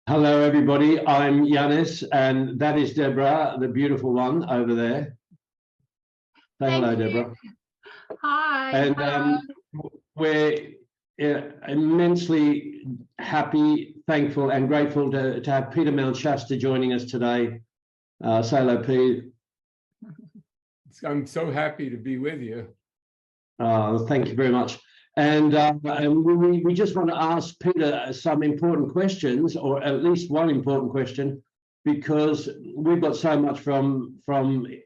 Hello, everybody. I'm Ioannis, and that is Deborah, the beautiful one over there. Say hello, Deborah. Hi. And we're immensely happy, thankful, and grateful to have Peter Mount Shasta joining us today. Say hello, Pete. I'm so happy to be with you. Thank you very much. And we just want to ask Peter some important questions, or at least one important question, because we've got so much from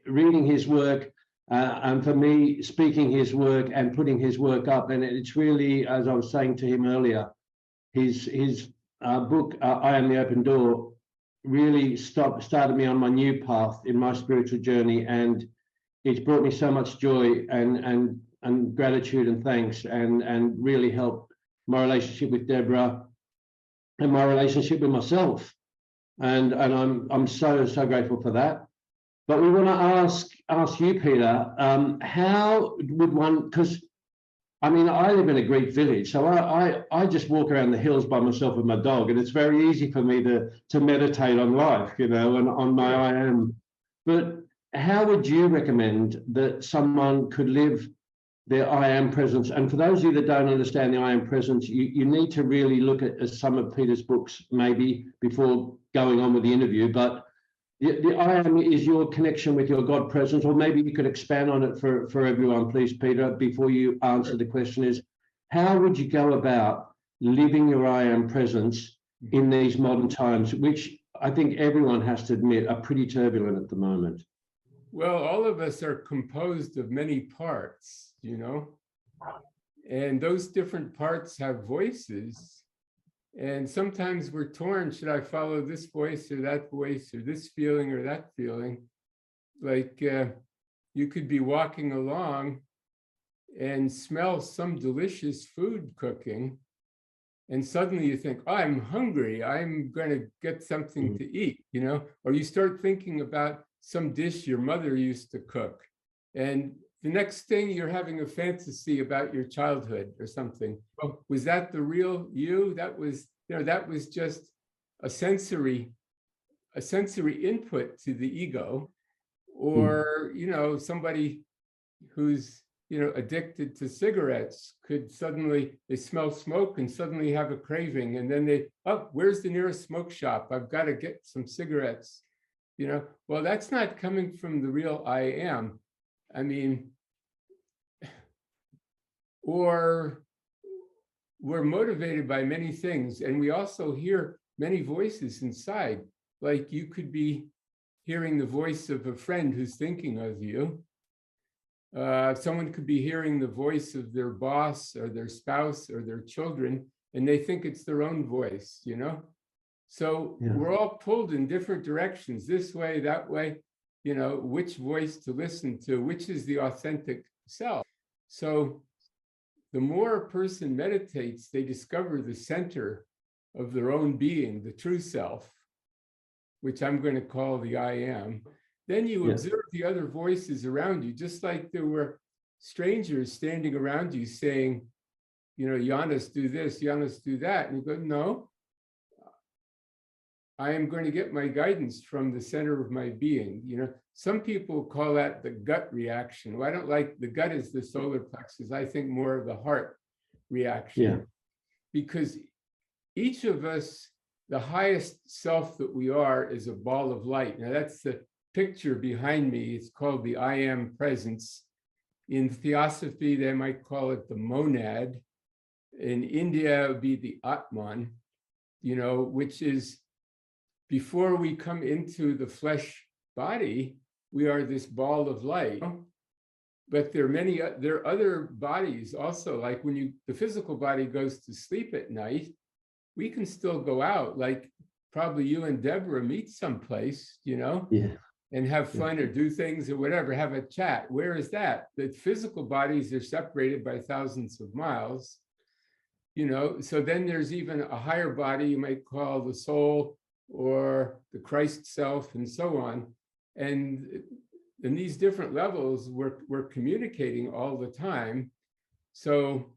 reading his work and for me speaking his work and putting his work up. And it's really, as I was saying to him earlier, his book, I Am the Open Door, really started me on my new path in my spiritual journey, and it's brought me so much joy and gratitude and thanks, and really helped my relationship with Deborah and my relationship with myself. And I'm so grateful for that. But we want to ask you, Peter, how would one, because I mean, I live in a Greek village, so I just walk around the hills by myself with my dog, and it's very easy for me to meditate on life, and on my I am. But how would you recommend that someone could live their I am presence? And for those of you that don't understand the I am presence, you need to really look at some of Peter's books maybe before going on with the interview. But the I am is your connection with your God presence, or maybe you could expand on it for everyone, please, Peter, before you answer the question is, how would you go about living your I am presence in these modern times, which I think everyone has to admit are pretty turbulent at the moment? Well, all of us are composed of many parts, and those different parts have voices. And sometimes we're torn. Should I follow this voice or that voice, or this feeling or that feeling? Like you could be walking along and smell some delicious food cooking, and suddenly you think, oh, I'm hungry, I'm going to get something to eat, or you start thinking about some dish your mother used to cook, and the next thing you're having a fantasy about your childhood or something. Oh, was that the real you? That was, that was just a sensory input to the ego. Or, somebody who's, addicted to cigarettes could suddenly, they smell smoke and suddenly have a craving. And then where's the nearest smoke shop? I've got to get some cigarettes. Well, that's not coming from the real I am. I mean, or we're motivated by many things, and we also hear many voices inside. Like you could be hearing the voice of a friend who's thinking of you. Someone could be hearing the voice of their boss or their spouse or their children, and they think it's their own voice, So we're all pulled in different directions, this way, that way, which voice to listen to, which is the authentic self. So the more a person meditates, they discover the center of their own being, the true self, which I'm going to call the I am. Then you observe the other voices around you, just like there were strangers standing around you saying, Ioannis, do this, Ioannis, do that. And you go, no, I am going to get my guidance from the center of my being. Some people call that the gut reaction. Well, I don't like the gut is the solar plexus. I think more of the heart reaction. Because each of us, the highest self that we are is a ball of light. Now that's the picture behind me. It's called the I am presence. In theosophy, they might call it the monad. In India, it would be the Atman, which is before we come into the flesh body, we are this ball of light. But there are other bodies also, like when the physical body goes to sleep at night, we can still go out, like probably you and Deborah meet someplace, and have fun or do things or whatever, have a chat. Where is that? The physical bodies are separated by thousands of miles, so then there's even a higher body you might call the soul or the Christ self and so on. And in these different levels, we're communicating all the time. So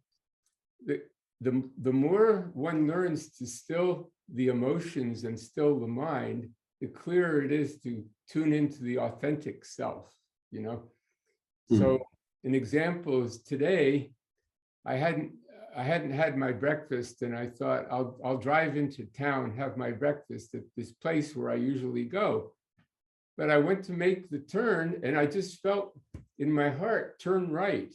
the more one learns to still the emotions and still the mind, the clearer it is to tune into the authentic self, you know? So an example is today, I hadn't had my breakfast, and I thought I'll drive into town, have my breakfast at this place where I usually go. But I went to make the turn, and I just felt in my heart, turn right.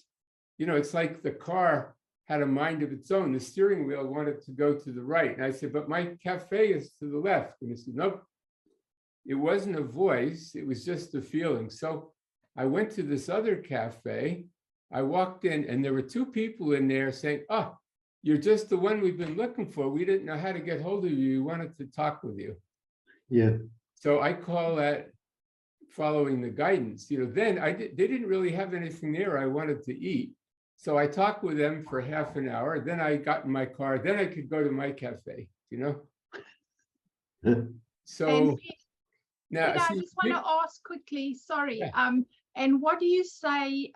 You know, it's like the car had a mind of its own. The steering wheel wanted to go to the right. And I said, but my cafe is to the left. And he said, nope, it wasn't a voice. It was just a feeling. So I went to this other cafe. I walked in, and there were two people in there saying, oh, you're just the one we've been looking for. We didn't know how to get hold of you. We wanted to talk with you. Yeah. So I call that following the guidance. You know, then they didn't really have anything there I wanted to eat. So I talked with them for half an hour. Then I got in my car. Then I could go to my cafe, you know? So now, I just want to ask quickly, sorry. Yeah. And what do you say,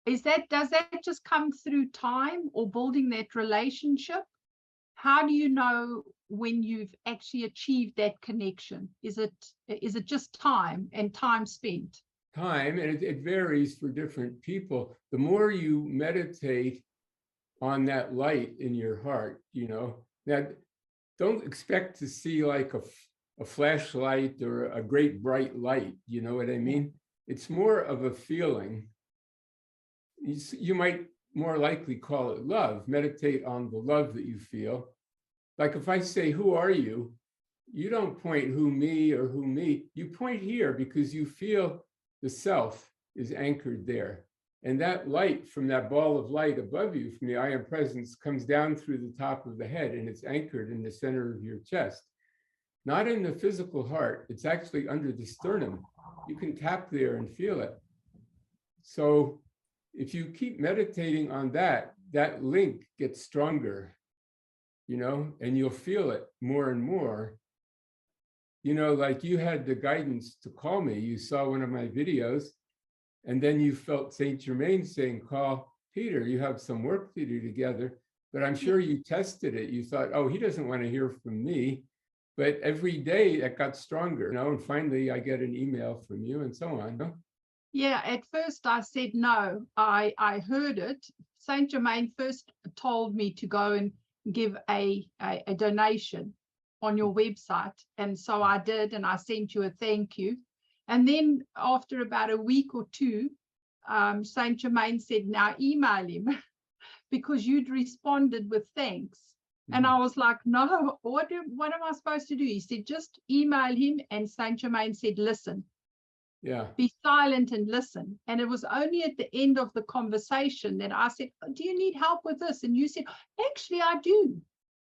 does that just come through time or building that relationship? How do you know when you've actually achieved that connection? Is it just time and time spent? Time, and it varies for different people. The more you meditate on that light in your heart, you know, that don't expect to see like a flashlight or a great bright light, you know what I mean? It's more of a feeling. You might more likely call it love. Meditate on the love that you feel. Like if I say, who are you? You don't point who me or who me. You point here because you feel the self is anchored there. And that light from that ball of light above you, from the I am presence, comes down through the top of the head, and it's anchored in the center of your chest. Not in the physical heart, it's actually under the sternum. You can tap there and feel it. So if you keep meditating on that, that link gets stronger, you know, and you'll feel it more and more. You know, like you had the guidance to call me. You saw one of my videos, and then you felt Saint Germain saying, call Peter, you have some work to do together. But I'm sure you tested it. You thought, oh, he doesn't want to hear from me. But every day it got stronger, you know, and finally I get an email from you and so on. No? Yeah, at first I said no. I heard it. Saint Germain first told me to go and give a donation on your website. And so I did, and I sent you a thank you. And then after about a week or two, Saint Germain said, now email him because you'd responded with thanks. And I was like, no, what am I supposed to do? He said, just email him. And Saint Germain said, listen. Yeah. Be silent and listen. And it was only at the end of the conversation that I said, do you need help with this? And you said, actually, I do.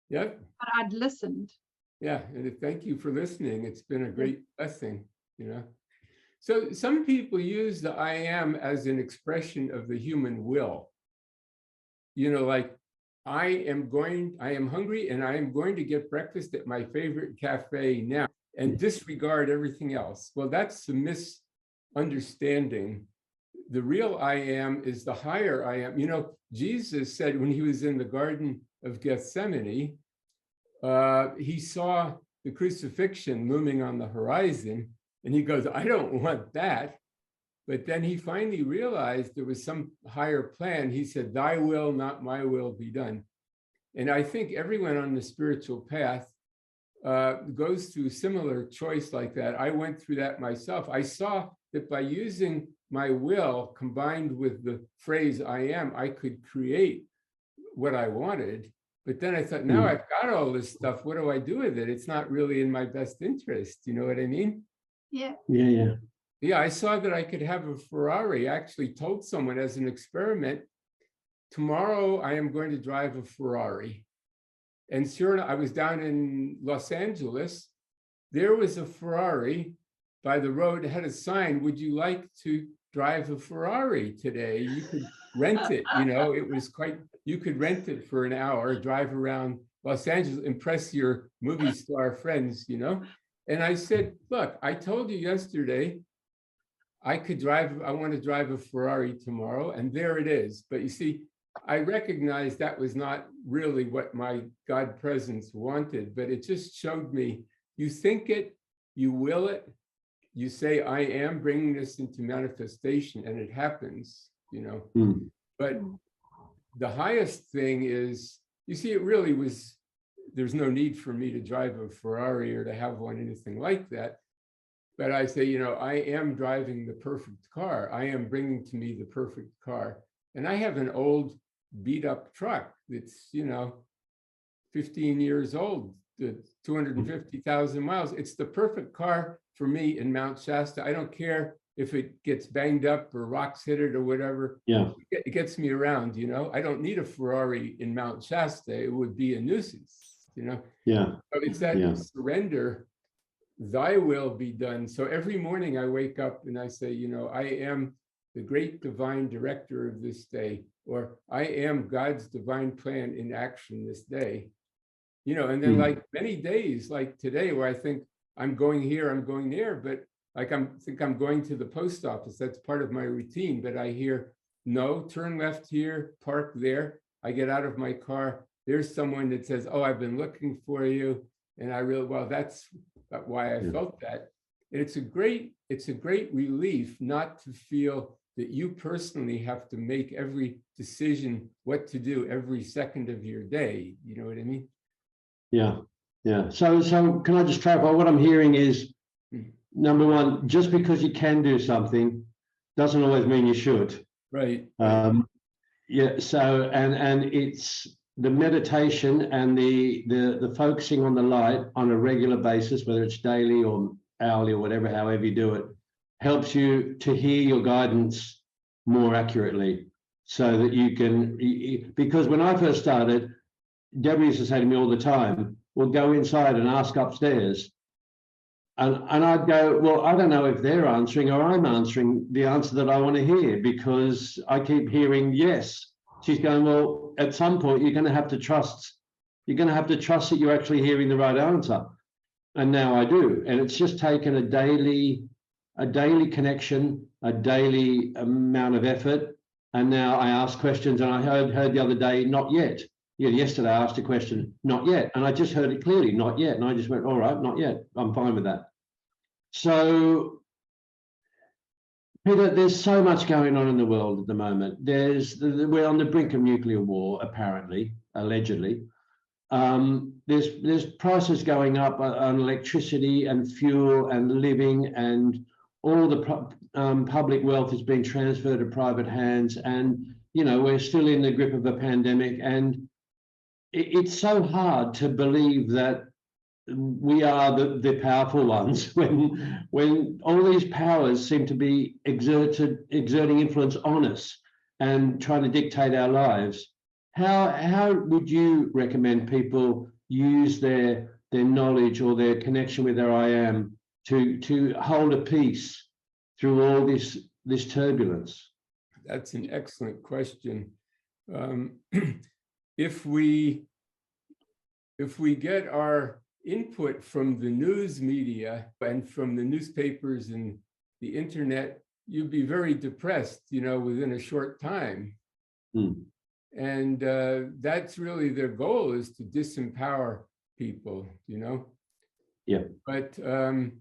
Yeah. But I'd listened. Yeah. And thank you for listening. It's been a great blessing, you know. So some people use the I am as an expression of the human will. You know, like, I am hungry and I am going to get breakfast at my favorite cafe now and disregard everything else. Well, that's a misunderstanding. The real I am is the higher I am. You know, Jesus said when he was in the Garden of Gethsemane, he saw the crucifixion looming on the horizon, and he goes, I don't want that. But then he finally realized there was some higher plan. He said, thy will, not my will, be done. And I think everyone on the spiritual path goes through a similar choice like that. I went through that myself. I saw that by using my will combined with the phrase I am, I could create what I wanted. But then I thought, now I've got all this stuff. What do I do with it? It's not really in my best interest. You know what I mean? Yeah. Yeah. Yeah, I saw that I could have a Ferrari. I actually told someone as an experiment, tomorrow I am going to drive a Ferrari. And sure enough, I was down in Los Angeles. There was a Ferrari by the road. It had a sign, would you like to drive a Ferrari today? You could rent it, you know, you could rent it for an hour, drive around Los Angeles, impress your movie star friends, you know? And I said, look, I told you yesterday, I want to drive a Ferrari tomorrow, and there it is. But you see, I recognized that was not really what my God presence wanted, but it just showed me, you think it, you will it, you say, I am bringing this into manifestation, and it happens, you know. But the highest thing is, you see, it really was, there's no need for me to drive a Ferrari or to have one, anything like that. But I say, you know, I am driving the perfect car. I am bringing to me the perfect car. And I have an old beat up truck that's, you know, 15 years old, 250,000 miles. It's the perfect car for me in Mount Shasta. I don't care if it gets banged up or rocks hit it or whatever. Yeah. It gets me around, you know. I don't need a Ferrari in Mount Shasta. It would be a nuisance, you know. Yeah. So it's that surrender, thy will be done. So every morning I wake up and I say, you know, I am the great divine director of this day, or I am God's divine plan in action this day. You know, and then like many days, like today, where I think I'm going here, I'm going there, but like I think I'm going to the post office. That's part of my routine. But I hear, no, turn left here, park there. I get out of my car. There's someone that says, oh, I've been looking for you. And I realize, well, that's why I felt that. And it's a great relief not to feel that you personally have to make every decision what to do every second of your day. You know what I mean? Yeah. Yeah. So can I just clarify? What I'm hearing is, number one, just because you can do something doesn't always mean you should. Right. Yeah. So and it's the meditation and the focusing on the light on a regular basis, whether it's daily or hourly or whatever, however you do it, helps you to hear your guidance more accurately, so that you can. Because when I first started, Deborah used to say to me all the time, "Well, go inside and ask upstairs." And I'd go, well, I don't know if they're answering or I'm answering the answer that I want to hear, because I keep hearing yes. She's going, well, at some point you're going to have to trust. You're going to have to trust that you're actually hearing the right answer. And now I do. And it's just taken a daily connection, a daily amount of effort. And now I ask questions, and I heard the other day, not yet. Yeah, yesterday I asked a question, not yet. And I just heard it clearly, not yet. And I just went, all right, not yet. I'm fine with that. So, Peter, there's so much going on in the world at the moment. We're on the brink of nuclear war, apparently, allegedly. There's prices going up on electricity and fuel and living, and all the public wealth is being transferred to private hands. And, you know, we're still in the grip of a pandemic. And it's so hard to believe that we are the powerful ones when all these powers seem to be exerting influence on us and trying to dictate our lives. How would you recommend people use their knowledge or their connection with their I am to hold a peace through all this turbulence? That's an excellent question. If we get our input from the news media and from the newspapers and the internet, you'd be very depressed, you know, within a short time. And that's really their goal, is to disempower people, you know. Yeah. But the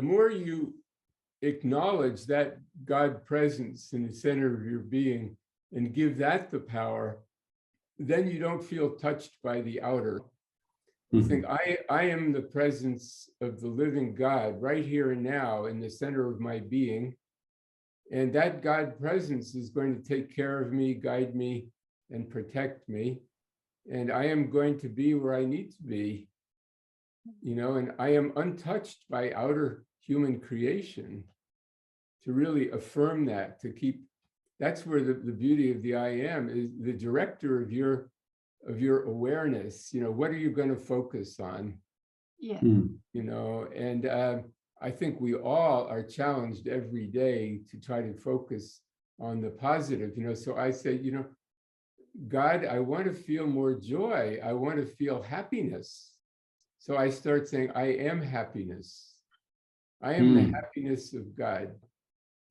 more you acknowledge that God presence in the center of your being and give that the power, then you don't feel touched by the outer. You think, I am the presence of the living God right here and now in the center of my being. And that God presence is going to take care of me, guide me, and protect me. And I am going to be where I need to be, you know, and I am untouched by outer human creation. To really affirm that, to keep, that's where the beauty of the I am is the director of your awareness. You know, what are you going to focus on? Yeah. You know, and I think we all are challenged every day to try to focus on the positive, you know. So I say, you know, God, I want to feel more joy. I want to feel happiness. So I start saying, I am happiness. I am the happiness of God.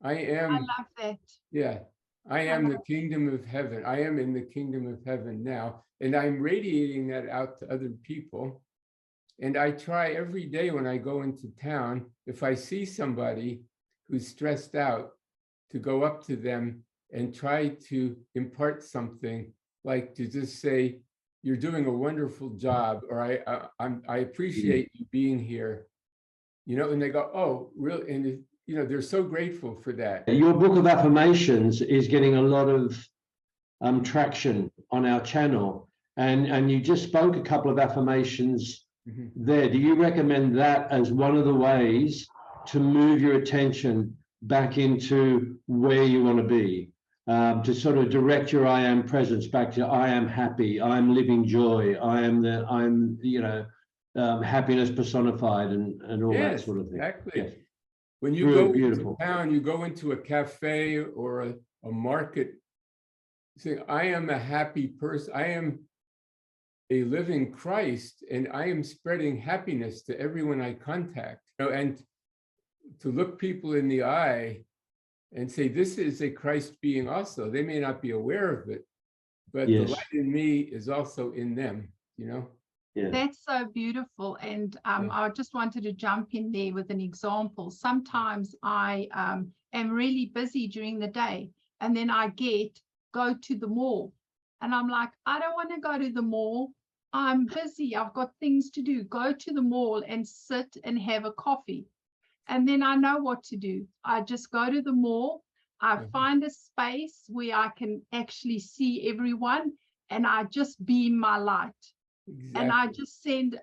I I am, love that. yeah, I am the kingdom of heaven. I am in the kingdom of heaven now, and I'm radiating that out to other people. And I try every day when I go into town, if I see somebody who's stressed out, to go up to them and try to impart something, like to just say, "You're doing a wonderful job," or I appreciate you being here, you know, and they go, "Oh, really?" And you know, they're so grateful for that. Your book of affirmations is getting a lot of traction on our channel, and you just spoke a couple of affirmations there. Do you recommend that as one of the ways to move your attention back into where you want to be, to sort of direct your I am presence back to I am happy, I'm living joy, I'm happiness personified, and all that sort of thing? Exactly. Yes. When you Really go beautiful. into town, you go into a cafe or a market, saying, "I am a happy person. I am a living Christ, and I am spreading happiness to everyone I contact." You know, and to look people in the eye and say, "This is a Christ being also." They may not be aware of it, but the Yes. light in me is also in them, you know? Yeah. That's so beautiful. And I just wanted to jump in there with an example. Sometimes I am really busy during the day, and then I go to the mall, and I'm like, I don't want to go to the mall. I'm busy. I've got things to do. Go to the mall and sit and have a coffee. And then I know what to do. I just go to the mall. I find a space where I can actually see everyone, and I just beam my light. Exactly. And I just send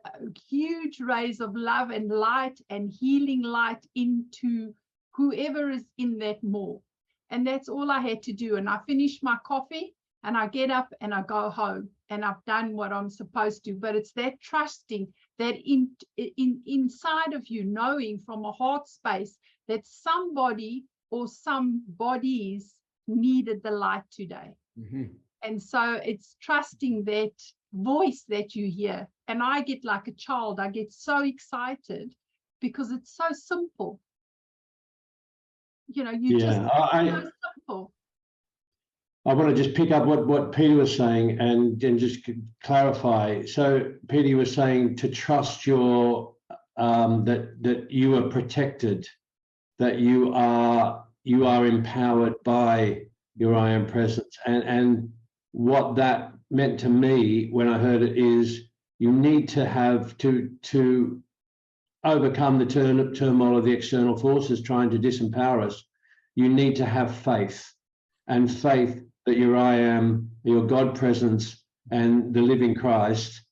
huge rays of love and light and healing light into whoever is in that mall. And that's all I had to do. And I finish my coffee and I get up and I go home, and I've done what I'm supposed to. But it's that trusting, that inside of you, knowing from a heart space that somebody or some bodies needed the light today. And so it's trusting that voice that you hear. And I get like a child, I get so excited because it's so simple. You know, so simple. I want to just pick up what Peter was saying and just clarify. So Peter was saying to trust your that you are protected, that you are empowered by your I am presence, and what that meant to me when I heard it is you need to have to overcome the turmoil of the external forces trying to disempower us. You need to have faith, and faith that your I am, your God presence, and the living Christ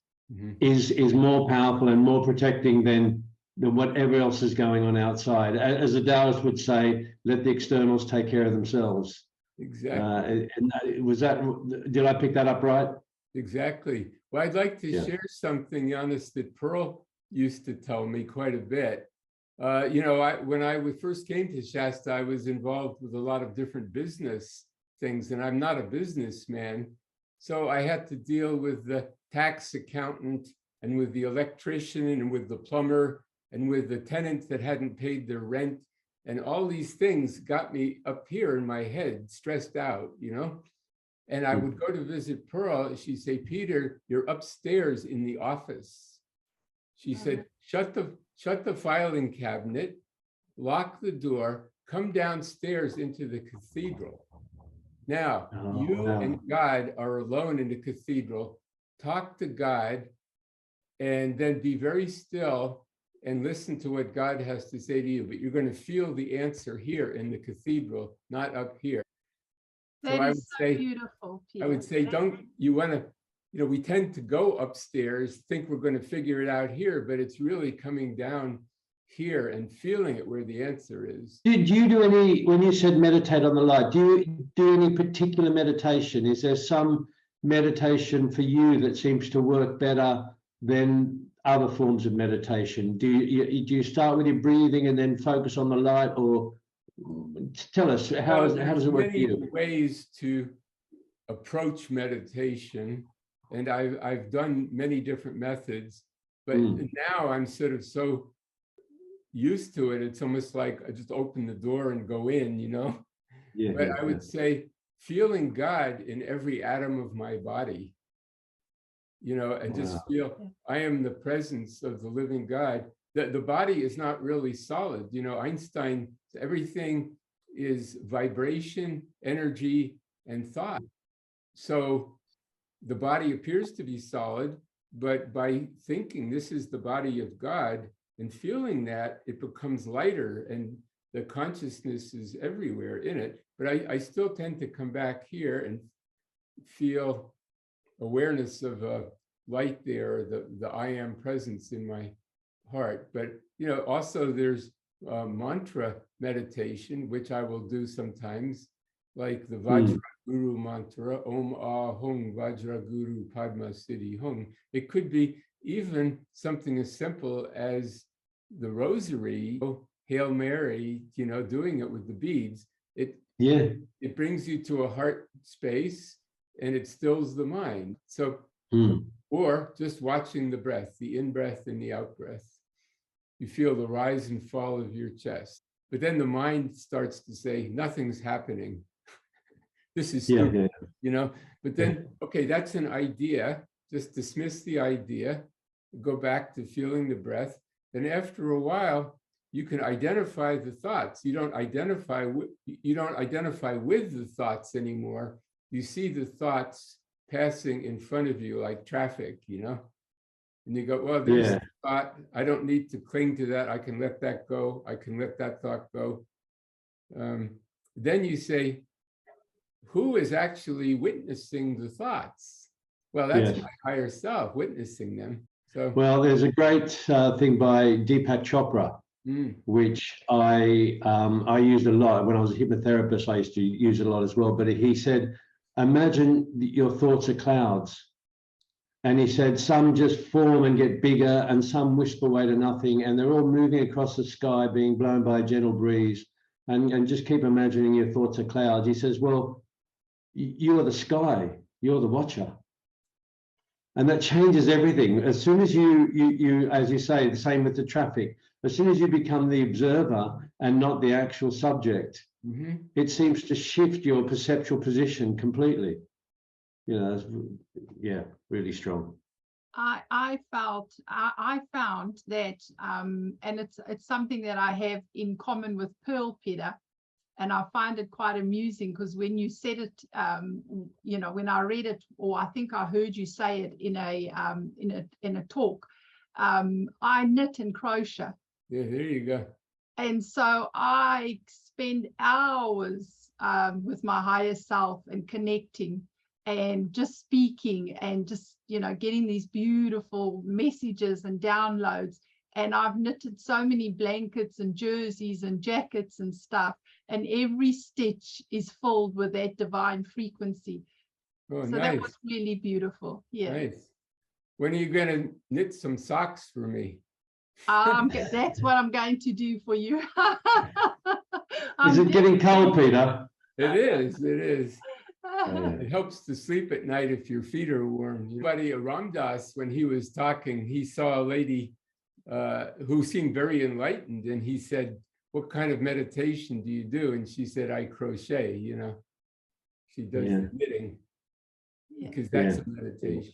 is more powerful and more protecting than whatever else is going on outside. As the Taoists would say, let the externals take care of themselves. Exactly. Did I pick that up right? Exactly. Well, I'd like to share something, Ioannis, that Pearl used to tell me quite a bit. You know, when I first came to Shasta, I was involved with a lot of different business things, and I'm not a businessman. So I had to deal with the tax accountant and with the electrician and with the plumber and with the tenant that hadn't paid their rent. And all these things got me up here in my head, stressed out, you know? And I would go to visit Pearl. She'd say, "Peter, you're upstairs in the office." She said, shut the filing cabinet, lock the door, come downstairs into the cathedral. Now, you and God are alone in the cathedral. Talk to God, and then be very still and listen to what God has to say to you. But you're going to feel the answer here in the cathedral, not up here. That is so beautiful, Peter. I would say, we tend to go upstairs, think we're going to figure it out here, but it's really coming down here and feeling it where the answer is. Do you do any, when you said meditate on the light, do you do any particular meditation? Is there some meditation for you that seems to work better than other forms of meditation? Do you start with your breathing and then focus on the light, or tell us, how does it work for you? Many ways to approach meditation, and I've done many different methods, but now I'm sort of so used to it, it's almost like I just open the door and go in, Yeah, But yeah, I would say feeling God in every atom of my body, and just feel I am the presence of the living God. The body is not really solid. Einstein, everything is vibration, energy, and thought. So the body appears to be solid, but by thinking this is the body of God and feeling that, it becomes lighter and the consciousness is everywhere in it. But I still tend to come back here and feel awareness of a light there, the I am presence in my heart. But, also there's mantra meditation, which I will do sometimes, like the Vajra Guru mantra, Om Ahung Vajra Guru Padma Siddhi Hung. It could be even something as simple as the rosary, Hail Mary, doing it with the beads. It brings you to a heart space and it stills the mind. So, or just watching the breath, the in-breath and the out-breath. You feel the rise and fall of your chest. But then the mind starts to say, nothing's happening. This is stupid, But then, okay, that's an idea. Just dismiss the idea, go back to feeling the breath. Then after a while, you can identify the thoughts. You don't identify with the thoughts anymore. You see the thoughts passing in front of you like traffic, And you go, well, there's a thought. I don't need to cling to that. I can let that go. I can let that thought go. Then you say, who is actually witnessing the thoughts? Well, that's my higher self witnessing them. So, well, there's a great thing by Deepak Chopra, which I used a lot when I was a hypnotherapist. I used to use it a lot as well. But he said, imagine your thoughts are clouds. And he said some just form and get bigger and some whisper away to nothing. And they're all moving across the sky, being blown by a gentle breeze. And just keep imagining your thoughts are clouds. He says, well, you are the sky. You're the watcher. And that changes everything. As soon as you, as you say, the same with the traffic, as soon as you become the observer and not the actual subject, it seems to shift your perceptual position completely. Really strong. I found that, and it's something that I have in common with Pearl, Peter, and I find it quite amusing because when you said it, when I read it, or I think I heard you say it in a talk, I knit and crochet. Yeah, there you go. And so I spend hours with my higher self and connecting and just speaking and just, getting these beautiful messages and downloads. And I've knitted so many blankets and jerseys and jackets and stuff. And every stitch is filled with that divine frequency. Oh, so nice. That was really beautiful. Yeah. Nice. When are you going to knit some socks for me? That's what I'm going to do for you. Is it getting cold, Peter? It is. It is. It helps to sleep at night if your feet are warm. Buddy Ramdas, when he was talking, he saw a lady who seemed very enlightened, and he said, what kind of meditation do you do? And she said, I crochet, She does the knitting because that's a meditation,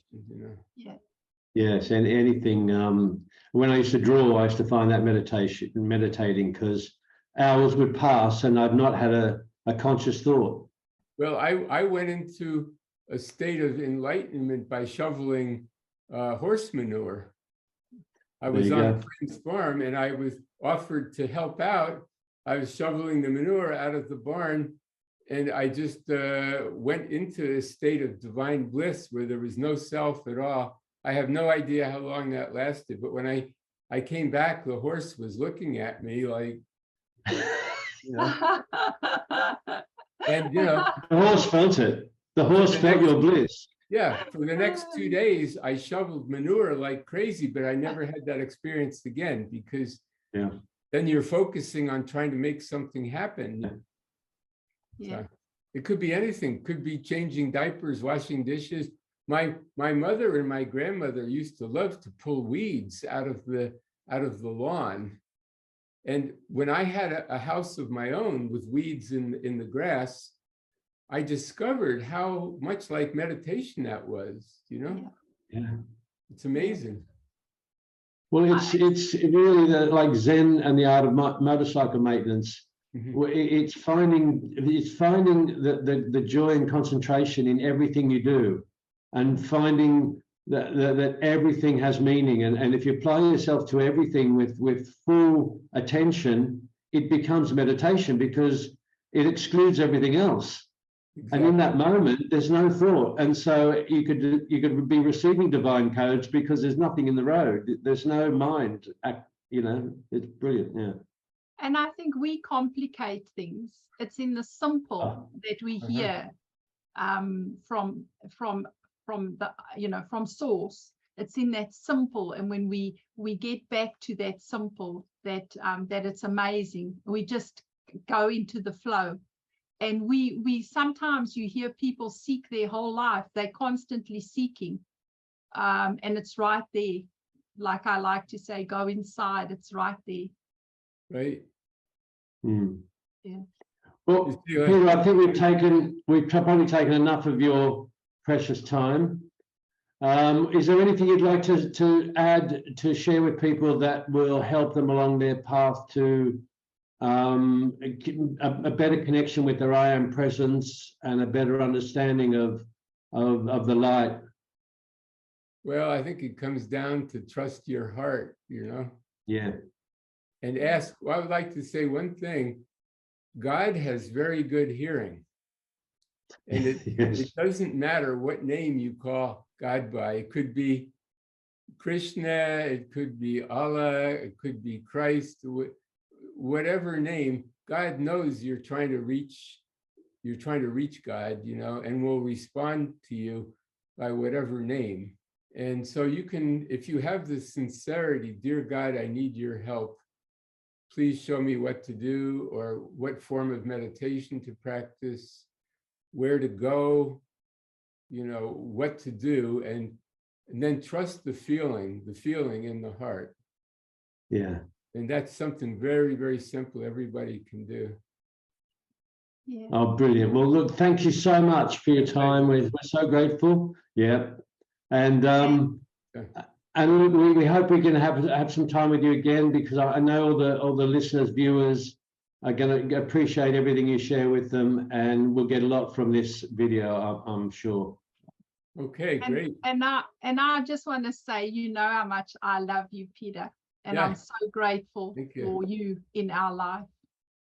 Yeah. Yes, and anything. When I used to draw, I used to find that meditating because hours would pass and I'd not had a conscious thought. Well, I went into a state of enlightenment by shoveling horse manure. I was on a friend's farm and I was offered to help out. I was shoveling the manure out of the barn and I just went into a state of divine bliss where there was no self at all. I have no idea how long that lasted, but when I came back, the horse was looking at me like, and the horse felt it. The horse felt your bliss. Yeah, for the next 2 days, I shoveled manure like crazy, but I never had that experience again because then you're focusing on trying to make something happen. Yeah. So it could be anything. Could be changing diapers, washing dishes. My mother and my grandmother used to love to pull weeds out of the lawn. And when I had a house of my own with weeds in the grass, I discovered how much like meditation that was, you know? Yeah. It's amazing. Well, it's really like Zen and the art of motorcycle maintenance. It's finding the joy and concentration in everything you do, and finding that everything has meaning. And if you apply yourself to everything with full attention, it becomes meditation because it excludes everything else. Exactly. And in that moment, there's no thought. And so you could be receiving divine codes because there's nothing in the road. There's no mind, you know, it's brilliant. Yeah. And I think we complicate things. It's in the simple that we hear from the, you know, from source. It's in that simple. And when we get back to that simple, that it's amazing. We just go into the flow. And we sometimes you hear people seek their whole life. They're constantly seeking. And it's right there. Like I like to say, go inside. It's right there. Right. Yeah. Well, Peter, I think we've probably taken enough of your precious time. Is there anything you'd like to add, to share with people that will help them along their path to a better connection with their I am presence and a better understanding of the light? Well, I think it comes down to trust your heart, you know? Yeah. And ask, well, I would like to say one thing. God has very good hearing. And it doesn't matter what name you call God by. It could be Krishna, it could be Allah, it could be Christ, whatever name. God knows you're trying to reach God, you know, and will respond to you by whatever name. And so you can, if you have the sincerity, dear God, I need your help. Please show me what to do, or what form of meditation to practice, where to go, you know, what to do, and then trust the feeling in the heart. Yeah. And that's something very, very simple everybody can do. Yeah. Oh, brilliant. Well, look, thank you so much for your time. We're so grateful. Yeah. And we hope we can have some time with you again, because I know all the listeners, viewers are going to appreciate everything you share with them, and we'll get a lot from this video, I'm sure. Okay, great. And I just want to say, you know how much I love you, Peter, and I'm so grateful for you in our life.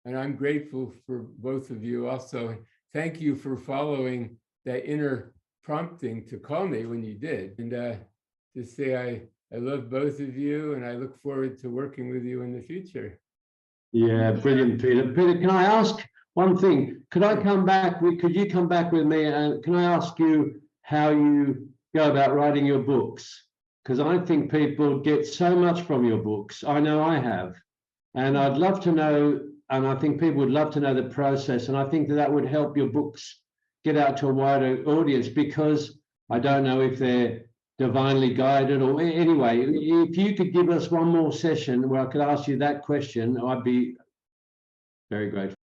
And I'm grateful for both of you also. Thank you for following that inner prompting to call me when you did. And to say I love both of you, and I look forward to working with you in the future. Yeah, brilliant, Peter. Peter, can I ask one thing? Could I come back? Could you come back with me? And can I ask you how you go about writing your books? Because I think people get so much from your books. I know I have. And I'd love to know, and I think people would love to know the process. And I think that would help your books get out to a wider audience, because I don't know if they're divinely guided, or anyway, if you could give us one more session where I could ask you that question, I'd be very grateful.